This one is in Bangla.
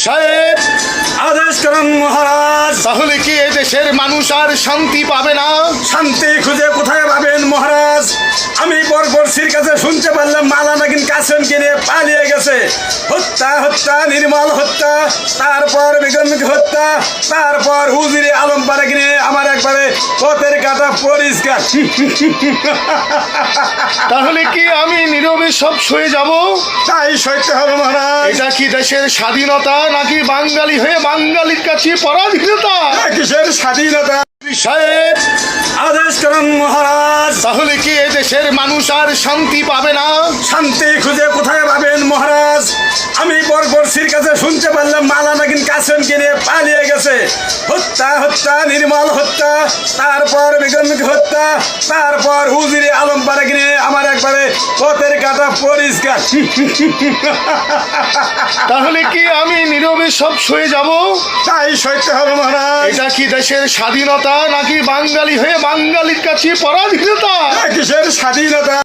সাহেব আদেশ করেন মহারাজ। তাহলে কি এ দেশের মানুষ আর শান্তি পাবে না? শান্তি খুঁজে কোথায় পাবেন মহারাজ? আমি বরবর্ষীর কাছে শুনতে পারলাম মালা নাগিন কাসেম কিনে পালিয়ে গেছে। হত্যা হত্যা নির্মল হত্যা, তারপর বেগমকে হত্যা, তারপর হুজুরে আলম পাড়া কিনে আমার একবারে পথের কাটা পরিষ্কার। তাহলে কি আমি নীরবে সব সয়ে যাব? তাই সইতে হবে মহারাজ। এটা কি দেশের স্বাধীনতা নাকি বাঙালি হয়ে বাঙালির কাছে পরাধীনতা? কিসের স্বাধীনতা? সাহেব আদেশ করেন মহারাজ। তাহলে কি এ দেশের মানুষ আর শান্তি পাবে না? শান্তি খুঁজে কোথায় পাবেন মহারাজ? আমি বরবর্ষীর কাছে শুনতে পারলাম মালা নাগিন কাসেম কিনে পালিয়ে গেছে। হত্যা হত্যা নির্মল হত্যা, তারপর বেগমকে হত্যা, তারপর হুজুরে আলম পাড়া কিনে আমার একবারে পথের কাটা পরিষ্কার। তাহলে কি আমি নীরবে সব সয়ে যাব? তাই সইতে হবে মহারাজ। এটা কি দেশের স্বাধীনতা নাকি বাঙালি হয়ে বাঙালির কাছে পরাধীনতা? কিসের স্বাধীনতা?